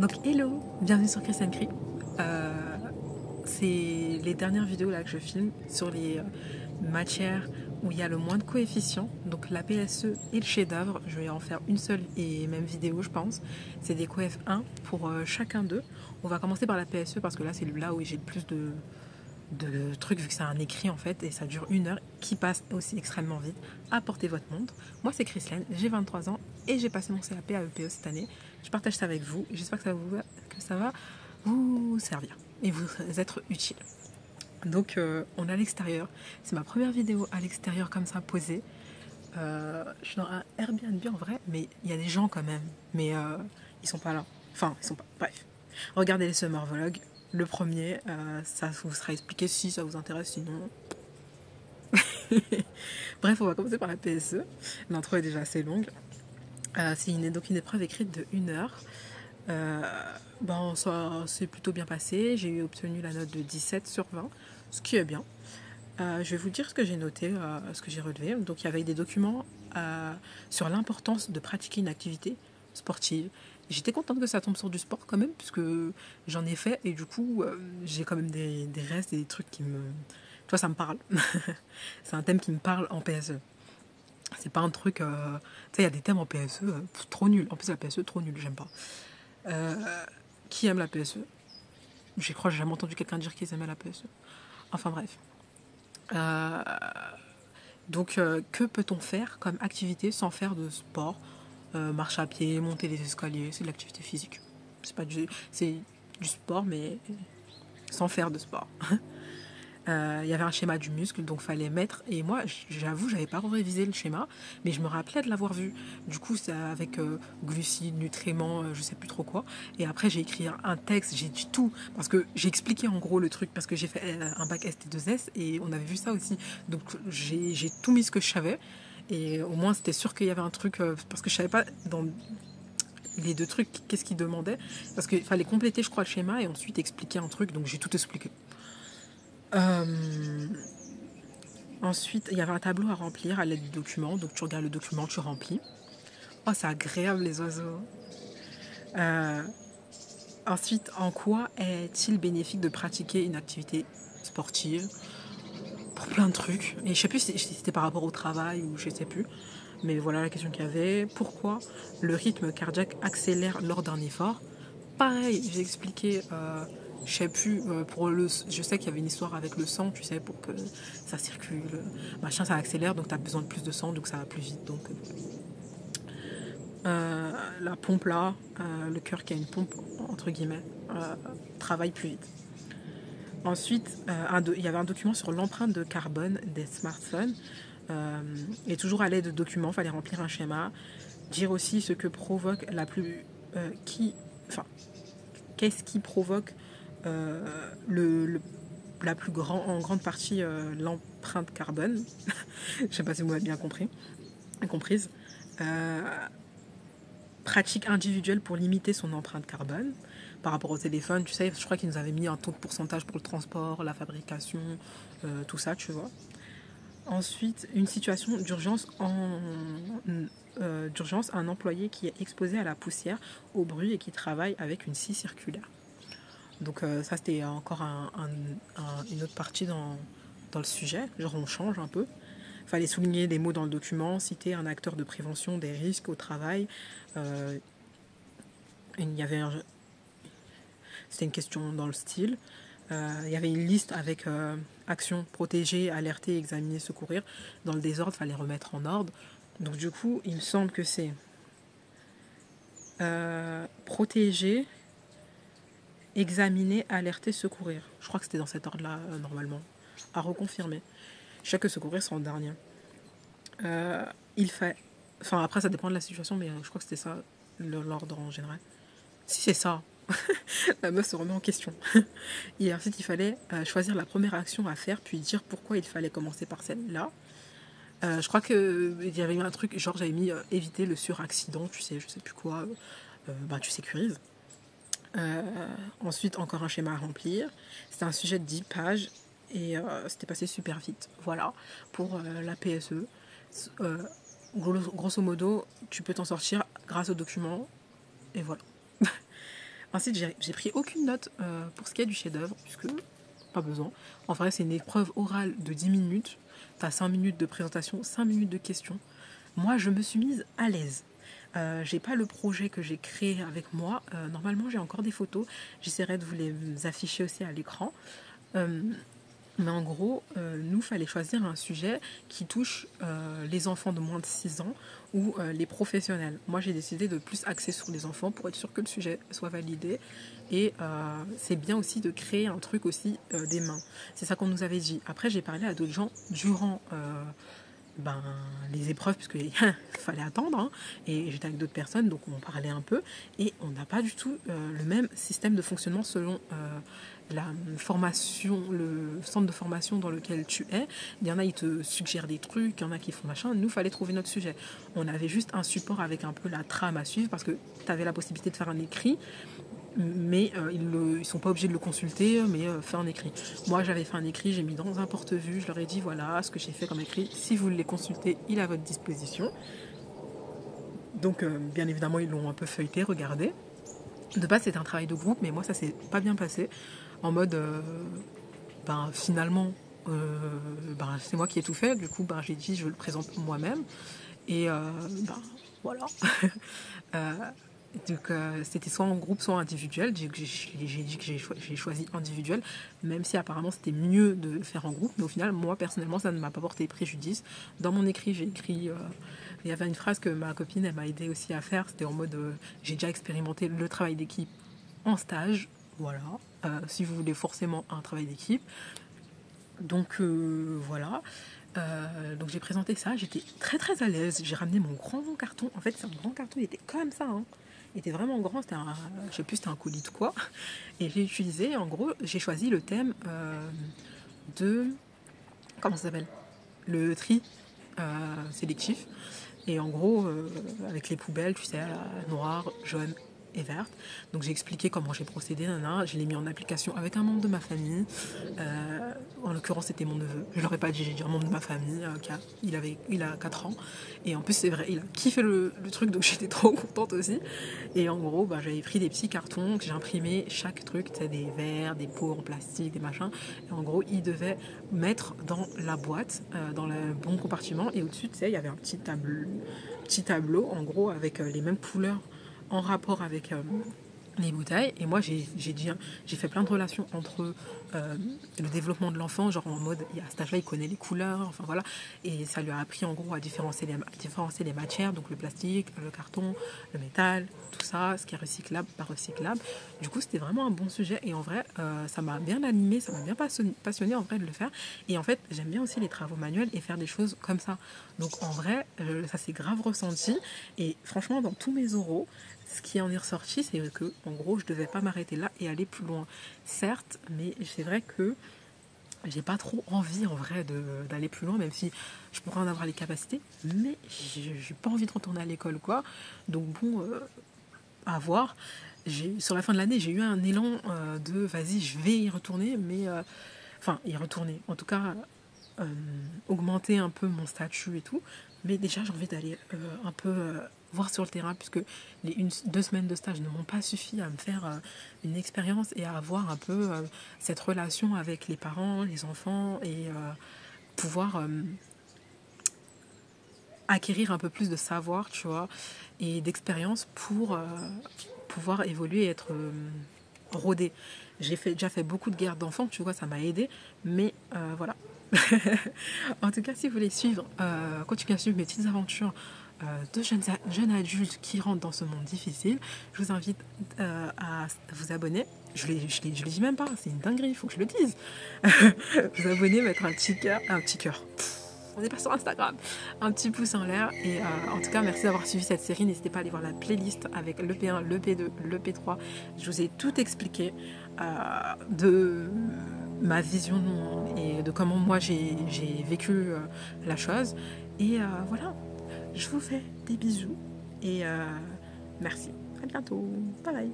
Donc hello, bienvenue sur Christian Cri. C'est les dernières vidéos là que je filme sur les matières où il y a le moins de coefficients. Donc la PSE et le chef-d'œuvre, je vais en faire une seule et même vidéo je pense. C'est des coef 1 pour chacun d'eux. On va commencer par la PSE parce que là c'est là où j'ai le plus de trucs vu que c'est un écrit en fait et ça dure 1 heure qui passe aussi extrêmement vite. Apportez votre montre. Moi c'est Christine, j'ai 23 ans et j'ai passé mon CAP à EPO cette année. Je partage ça avec vous. J'espère que ça va vous servir et vous être utile. Donc on est à l'extérieur. C'est ma première vidéo à l'extérieur comme ça posée. Je suis dans un Airbnb en vrai, mais il y a des gens quand même. Mais ils sont pas là. Enfin, ils sont pas. Bref. Regardez les Summer Vlogs. Le premier, ça vous sera expliqué si ça vous intéresse, sinon. Bref, on va commencer par la PSE. L'intro est déjà assez longue. C'est une épreuve écrite de 1 heure. Ça s'est plutôt bien passé. J'ai obtenu la note de 17 sur 20, ce qui est bien. Je vais vous dire ce que j'ai noté, ce que j'ai relevé. Donc il y avait des documents sur l'importance de pratiquer une activité sportive. J'étais contente que ça tombe sur du sport quand même, puisque j'en ai fait et du coup j'ai quand même des restes et des trucs qui me... Tu vois, ça me parle. C'est un thème qui me parle en PSE. C'est pas un truc... Tu sais, il y a des thèmes en PSE trop nuls. En plus la PSE trop nulle, j'aime pas. Qui aime la PSE? Je crois que j'ai jamais entendu quelqu'un dire qu'ils aimaient la PSE. Enfin bref. Donc, que peut-on faire comme activité sans faire de sport? Marche à pied, monter les escaliers, c'est de l'activité physique. C'est du sport, mais sans faire de sport. Il y avait un schéma du muscle, donc fallait mettre. Et moi, j'avoue, j'avais pas révisé le schéma, mais je me rappelais de l'avoir vu. Du coup, c'est avec glucides, nutriments, je sais plus trop quoi. Et après, j'ai écrit un texte, j'ai dit tout, parce que j'ai expliqué en gros le truc, parce que j'ai fait un bac ST2S et on avait vu ça aussi. Donc, j'ai tout mis ce que je savais. Et au moins, c'était sûr qu'il y avait un truc, parce que je savais pas dans les deux trucs, qu'est-ce qu'ils demandaient. Parce qu'il fallait compléter, je crois, le schéma et ensuite expliquer un truc, donc j'ai tout expliqué. Ensuite, il y avait un tableau à remplir à l'aide du document. Donc, tu regardes le document, tu remplis. Oh, c'est agréable, les oiseaux. Ensuite, en quoi est-il bénéfique de pratiquer une activité sportive? Pour plein de trucs. Et je sais plus si c'était par rapport au travail ou je sais plus. Mais voilà la question qu'il y avait. Pourquoi le rythme cardiaque accélère lors d'un effort? Pareil, j'ai expliqué... je sais plus, je sais qu'il y avait une histoire avec le sang, tu sais, pour que ça circule, machin, ça accélère, donc tu as besoin de plus de sang, donc ça va plus vite. Donc la pompe là, le cœur qui a une pompe, entre guillemets, travaille plus vite. Ensuite, il y avait un document sur l'empreinte de carbone des smartphones. Et toujours à l'aide de documents, il fallait remplir un schéma, dire aussi ce que provoque la plus... qu'est-ce qui provoque la plus en grande partie l'empreinte carbone. Je ne sais pas si vous m'avez bien comprise. Pratique individuelle pour limiter son empreinte carbone. Par rapport au téléphone, tu sais, je crois qu'ils nous avaient mis un taux de pourcentage pour le transport, la fabrication, tout ça, tu vois. Ensuite, une situation d'urgence un employé qui est exposé à la poussière, au bruit et qui travaille avec une scie circulaire. Donc ça, c'était encore une autre partie dans le sujet. Genre, on change un peu. Il fallait souligner les mots dans le document, citer un acteur de prévention des risques au travail. C'était une question dans le style. Il y avait une liste avec actions protéger, alerter, examiner, secourir. Dans le désordre, il fallait remettre en ordre. Donc du coup, il me semble que c'est protéger, examiner, alerter, secourir. Je crois que c'était dans cet ordre-là, normalement. À reconfirmer. Je sais que secourir, c'est en dernier. Après, ça dépend de la situation, mais je crois que c'était ça, l'ordre en général. Si c'est ça, la meuf se remet en question. Et ensuite, il fallait choisir la première action à faire, puis dire pourquoi il fallait commencer par celle-là. Je crois qu'il y avait eu un truc, genre j'avais mis éviter le suraccident, tu sais, je sais plus quoi. Tu sécurises. Ensuite, encore un schéma à remplir. C'était un sujet de 10 pages et c'était passé super vite. Voilà, pour la PSE. Grosso modo, tu peux t'en sortir grâce aux documents et voilà. Ensuite, j'ai pris aucune note pour ce qui est du chef-d'œuvre, puisque pas besoin. En vrai, c'est une épreuve orale de 10 minutes. Tu as 5 minutes de présentation, 5 minutes de questions. Moi, je me suis mise à l'aise. J'ai pas le projet que j'ai créé avec moi. Normalement, j'ai encore des photos. J'essaierai de vous les afficher aussi à l'écran. Mais en gros, nous, il fallait choisir un sujet qui touche les enfants de moins de 6 ans ou les professionnels. Moi, j'ai décidé de plus axer sur les enfants pour être sûr que le sujet soit validé. Et c'est bien aussi de créer un truc aussi des mains. C'est ça qu'on nous avait dit. Après, j'ai parlé à d'autres gens durant les épreuves, puisqu'il fallait attendre. Hein, et j'étais avec d'autres personnes, donc on parlait un peu. Et on n'a pas du tout le même système de fonctionnement selon la formation, le centre de formation dans lequel tu es. Il y en a, ils te suggèrent des trucs, il y en a qui font machin. Nous, il fallait trouver notre sujet. On avait juste un support avec un peu la trame à suivre, parce que tu avais la possibilité de faire un écrit, mais ils ne sont pas obligés de le consulter, mais faire un écrit. Moi, j'avais fait un écrit, j'ai mis dans un porte-vue, je leur ai dit voilà ce que j'ai fait comme écrit. Si vous voulez les consulter, il est à votre disposition. Donc, bien évidemment, ils l'ont un peu feuilleté, regardé. De base, c'était un travail de groupe, mais moi, ça s'est pas bien passé. En mode, finalement, c'est moi qui ai tout fait. Du coup, j'ai dit, je le présente moi-même. Et voilà. Donc, c'était soit en groupe, soit individuel. J'ai dit que j'ai choisi individuel, même si apparemment c'était mieux de le faire en groupe. Mais au final, moi, personnellement, ça ne m'a pas porté préjudice. Dans mon écrit, j'ai écrit... il y avait une phrase que ma copine, elle m'a aidé aussi à faire. C'était en mode, j'ai déjà expérimenté le travail d'équipe en stage. Voilà. Si vous voulez forcément un travail d'équipe. Donc, voilà. Donc j'ai présenté ça, j'étais très très à l'aise. J'ai ramené mon grand carton. En fait, c'est un grand carton, il était comme ça. Hein. Il était vraiment grand, je sais plus, c'était un colis de quoi. Et j'ai utilisé, en gros, j'ai choisi le thème de... Comment ça s'appelle ? Le tri sélectif. Et en gros, avec les poubelles, tu sais, noire, jaune et verte. Donc j'ai expliqué comment j'ai procédé, je l'ai mis en application avec un membre de ma famille. En l'occurrence, c'était mon neveu. Je l'aurais pas dit, j'ai dit un membre de ma famille. Il a 4 ans. Et en plus, c'est vrai, il a kiffé le truc, donc j'étais trop contente aussi. Et en gros, j'avais pris des petits cartons que j'ai imprimé chaque truc, tu sais, des verres, des pots en plastique, des machins. Et en gros, il devait mettre dans la boîte, dans le bon compartiment. Et au-dessus, tu sais, il y avait un petit tableau, en gros, avec les mêmes couleurs en rapport avec les bouteilles. Et moi, j'ai fait plein de relations entre le développement de l'enfant, genre en mode, à cet âge-là, il connaît les couleurs, enfin voilà. Et ça lui a appris en gros à différencier les matières, donc le plastique, le carton, le métal, tout ça, ce qui est recyclable, pas recyclable. Du coup, c'était vraiment un bon sujet. Et en vrai, ça m'a bien animé, ça m'a bien passionné en vrai de le faire. Et en fait, j'aime bien aussi les travaux manuels et faire des choses comme ça. Donc en vrai, ça s'est grave ressenti. Et franchement, dans tous mes oraux, ce qui en est ressorti, c'est que, en gros, je devais pas m'arrêter là et aller plus loin. Certes, mais c'est vrai que j'ai pas trop envie, en vrai, d'aller plus loin, même si je pourrais en avoir les capacités, mais j'ai pas envie de retourner à l'école, quoi. Donc bon, à voir. Sur la fin de l'année, j'ai eu un élan de, vas-y, je vais y retourner, mais... y retourner. En tout cas, augmenter un peu mon statut et tout. Mais déjà, j'ai envie d'aller un peu... voir sur le terrain, puisque les 2 semaines de stage ne m'ont pas suffi à me faire une expérience et à avoir un peu cette relation avec les parents, les enfants, et pouvoir acquérir un peu plus de savoir, tu vois, et d'expérience pour pouvoir évoluer et être rodé. J'ai déjà fait beaucoup de guerres d'enfants, tu vois, ça m'a aidé, mais voilà. En tout cas, si vous voulez continuer à suivre mes petites aventures de jeunes adultes qui rentrent dans ce monde difficile, je vous invite à vous abonner. Je le dis même pas, c'est une dinguerie, il faut que je le dise. Vous abonner, mettre un petit cœur. On n'est pas sur Instagram. Un petit pouce en l'air. Et en tout cas, merci d'avoir suivi cette série. N'hésitez pas à aller voir la playlist avec le P1, le P2, le P3. Je vous ai tout expliqué de ma vision et de comment moi j'ai vécu la chose. Et voilà. Je vous fais des bisous et merci. À bientôt. Bye bye.